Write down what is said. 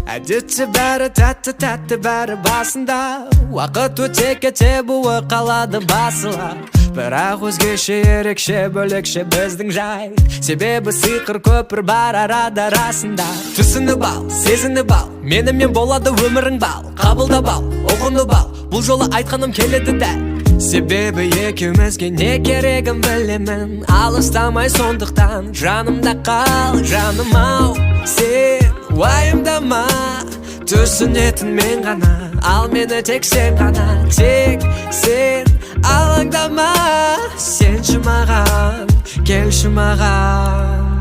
әдетте бәрі тәтті бәрі басында, уақыт өте кете буы қалады басылап. Бірақ өзгеше ерекше бөлекше біздің жай, себебі сиқыр көпір бар арада расында. Түсініп ал, сезініп ал, менімен болады өмірің бал. Қабылдап ал, ұғынып ал, бұл жолы айтқаным келеді дәл. Себебі екеумізге не керегін білемін, алыстамай сондықтан жанымда қал, жаным ау. Сен уайымдама, түсінетін мен ғана, ал мені тек сен ғана, тек сен алаңдама. Сенші маған, келші маған.